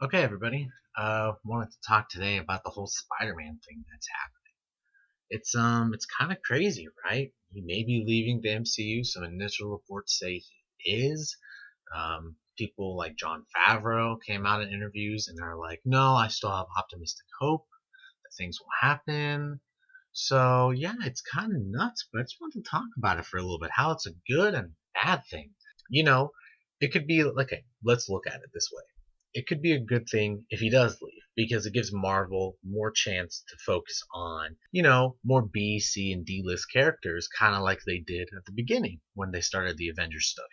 Okay, everybody. Wanted to talk today about the whole Spider-Man thing that's happening. It's kind of crazy, right? He may be leaving the MCU. Some initial reports say he is. People like John Favreau came out in interviews and are like, "No, I still have optimistic hope that things will happen." So yeah, it's kind of nuts, but I just wanted to talk about it for a little bit. How it's a good and bad thing. You know, it could be like, okay, let's look at it this way. It could be a good thing if he does leave because it gives Marvel more chance to focus on, more B, C, and D list characters, kind of like they did at the beginning when they started the Avengers stuff.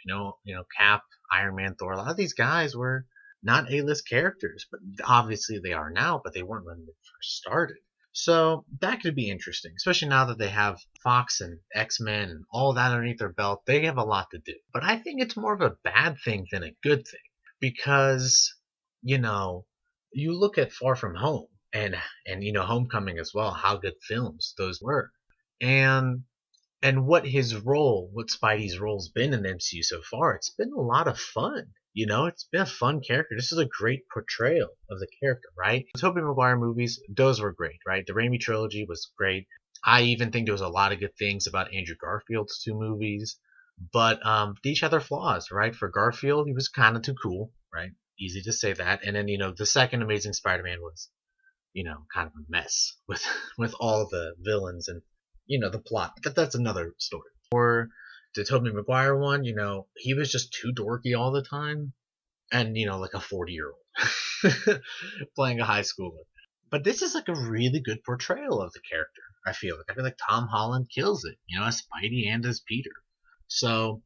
Cap, Iron Man, Thor. A lot of these guys were not A list characters, but obviously they are now, but they weren't when they first started. So that could be interesting, especially now that they have Fox and X-Men and all that underneath their belt. They have a lot to do. But I think it's more of a bad thing than a good thing because you know, you look at Far From Home and Homecoming as well, how good films those were. And what Spidey's role's been in the MCU so far, it's been a lot of fun. It's been a fun character. This is a great portrayal of the character, right? The Tobey Maguire movies, those were great, right? The Raimi trilogy was great. I even think there was a lot of good things about Andrew Garfield's two movies, but they each had their flaws, right? For Garfield, he was kind of too cool, right? Easy to say that. And then the second Amazing Spider-Man was kind of a mess with with all the villains and the plot. But that's another story. For the Tobey Maguire one, he was just too dorky all the time, and like a 40-year-old playing a high schooler. But this is like a really good portrayal of the character. I feel like Tom Holland kills it, as Spidey and as Peter. So,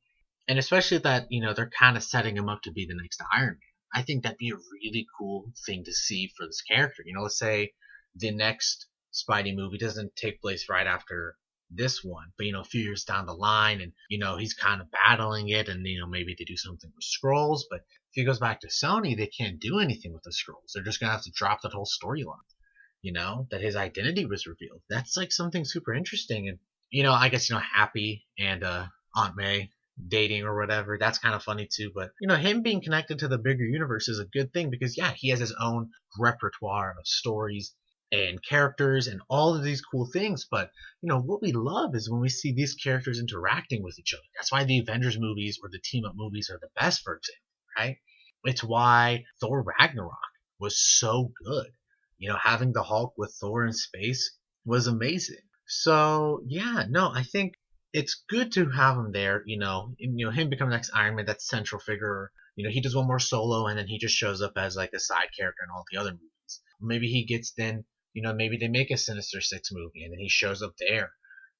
and especially that they're kind of setting him up to be the next Iron Man. I think that'd be a really cool thing to see for this character. Let's say the next Spidey movie doesn't take place right after this one, but a few years down the line, and he's kind of battling it, and maybe they do something with scrolls. But if he goes back to Sony, they can't do anything with the scrolls. They're just gonna have to drop that whole storyline. That his identity was revealed. That's like something super interesting, and I guess Happy and Aunt May dating or whatever. That's kind of funny too. But him being connected to the bigger universe is a good thing because yeah, he has his own repertoire of stories and characters and all of these cool things. But what we love is when we see these characters interacting with each other. That's why the Avengers movies or the team up movies are the best, for example, right? It's why Thor Ragnarok was so good. Having the Hulk with Thor in space was amazing. So yeah, no, I think it's good to have him there. Him becoming the next Iron Man, that central figure. He does one more solo, and then he just shows up as like a side character in all the other movies. Maybe he gets then. Maybe they make a Sinister Six movie, and then he shows up there.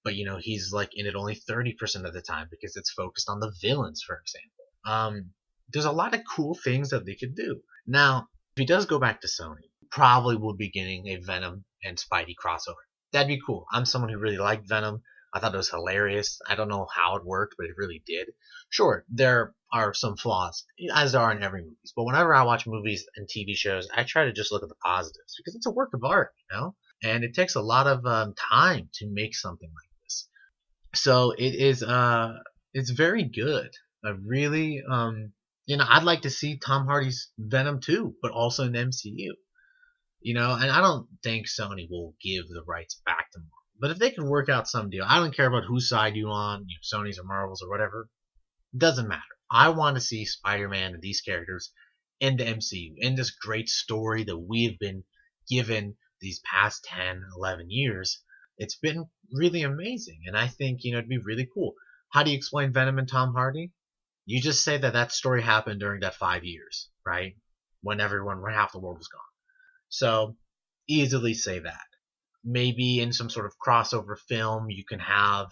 But he's like in it only 30% of the time because it's focused on the villains, for example. There's a lot of cool things that they could do. Now, if he does go back to Sony, probably will be getting a Venom and Spidey crossover. That'd be cool. I'm someone who really liked Venom. I thought it was hilarious. I don't know how it worked, but it really did. Sure, there are some flaws, as there are in every movie. But whenever I watch movies and TV shows, I try to just look at the positives because it's a work of art. And it takes a lot of time to make something like this. So it is it's very good. I really I'd like to see Tom Hardy's Venom too, but also in the MCU. And I don't think Sony will give the rights back to Marvel. But if they can work out some deal, I don't care about whose side you on, Sony's or Marvel's or whatever. It doesn't matter. I want to see Spider-Man and these characters in the MCU, in this great story that we have been given these past 10, 11 years. It's been really amazing. And I think, it'd be really cool. How do you explain Venom and Tom Hardy? You just say that story happened during that 5 years, right? When half the world was gone. So easily say that. Maybe in some sort of crossover film, you can have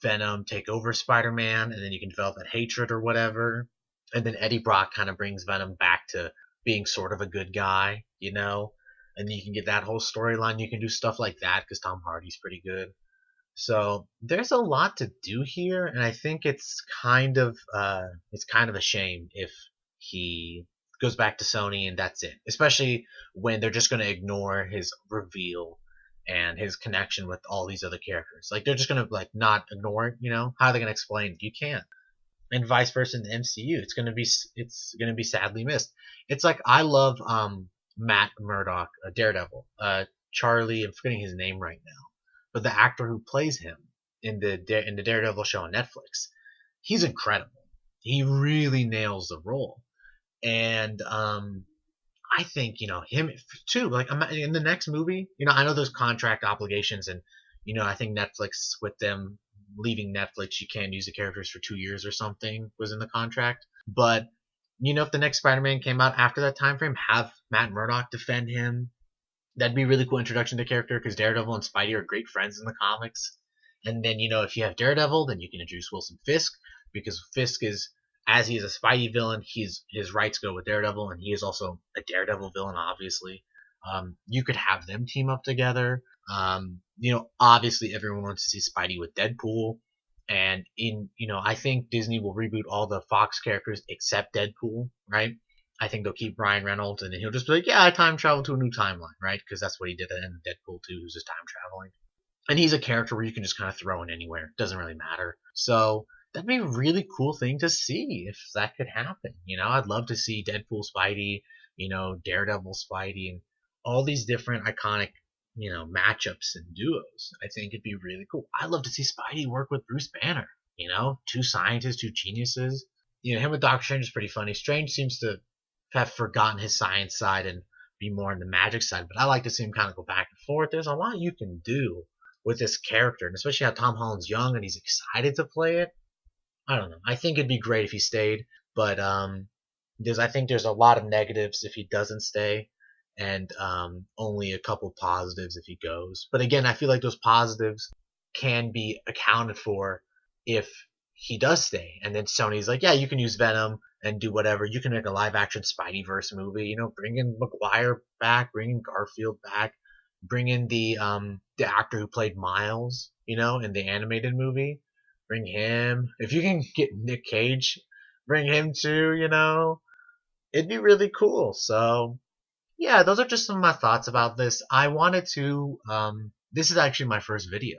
Venom take over Spider-Man, and then you can develop that hatred or whatever. And then Eddie Brock kind of brings Venom back to being sort of a good guy. And then you can get that whole storyline. You can do stuff like that because Tom Hardy's pretty good. So there's a lot to do here, and I think it's kind of a shame if he goes back to Sony and that's it. Especially when they're just going to ignore his reveal and his connection with all these other characters. Like they're just going to like not ignore it. How are they going to explain it? You can't. and vice versa in the MCU. It's gonna be sadly missed. It's like I love Matt Murdock, Daredevil, Charlie. I'm forgetting his name right now, but the actor who plays him in the Daredevil show on Netflix, he's incredible. He really nails the role, and I think him too. Like in the next movie, I know there's contract obligations, and I think Netflix with them leaving Netflix, you can't use the characters for 2 years or something was in the contract. But if the next Spider-Man came out after that time frame, have Matt Murdock defend him. That'd be a really cool introduction to the character because Daredevil and Spidey are great friends in the comics. And then if you have Daredevil, then you can introduce Wilson Fisk because Fisk is, as he is a Spidey villain, his rights go with Daredevil, and he is also a Daredevil villain, obviously. You could have them team up together. Obviously everyone wants to see Spidey with Deadpool, and I think Disney will reboot all the Fox characters except Deadpool, right? I think they'll keep Ryan Reynolds, and then he'll just be like, yeah, I time travel to a new timeline, right? Because that's what he did at the end of Deadpool 2, who's just time traveling. And he's a character where you can just kind of throw in anywhere. Doesn't really matter. So that'd be a really cool thing to see if that could happen. I'd love to see Deadpool Spidey, Daredevil Spidey, and all these different iconic, matchups and duos. I think it'd be really cool. I'd love to see Spidey work with Bruce Banner. Two scientists, two geniuses. Him with Doctor Strange is pretty funny. Strange seems to have forgotten his science side and be more in the magic side, but I like to see him kind of go back and forth. There's a lot you can do with this character, and especially how Tom Holland's young and he's excited to play it. I don't know. I think it'd be great if he stayed, but I think there's a lot of negatives if he doesn't stay, and only a couple positives if he goes. But again, I feel like those positives can be accounted for if he does stay. And then Sony's like, yeah, you can use Venom and do whatever. You can make a live action Spideyverse movie. Bring in Maguire back, bring in Garfield back, bring in the actor who played Miles, in the animated movie. Bring him. If you can get Nick Cage, bring him too. It'd be really cool. So yeah, those are just some of my thoughts about this. I wanted to. This is actually my first video.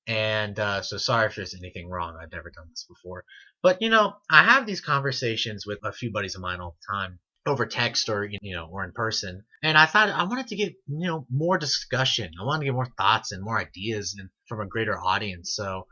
And so sorry if there's anything wrong. I've never done this before. But, I have these conversations with a few buddies of mine all the time over text or, or in person. And I thought I wanted to get, more discussion. I wanted to get more thoughts and more ideas and from a greater audience. So,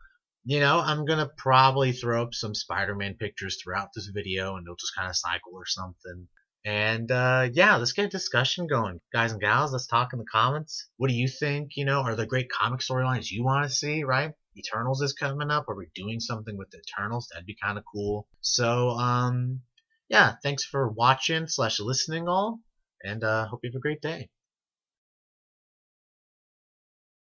I'm going to probably throw up some Spider-Man pictures throughout this video and it'll just kind of cycle or something. And yeah, let's get a discussion going. Guys and gals, let's talk in the comments. What do you think? Are there great comic storylines you want to see, right? Eternals is coming up. Are we doing something with the Eternals? That'd be kind of cool. So, yeah, thanks for watching / listening all. And hope you have a great day.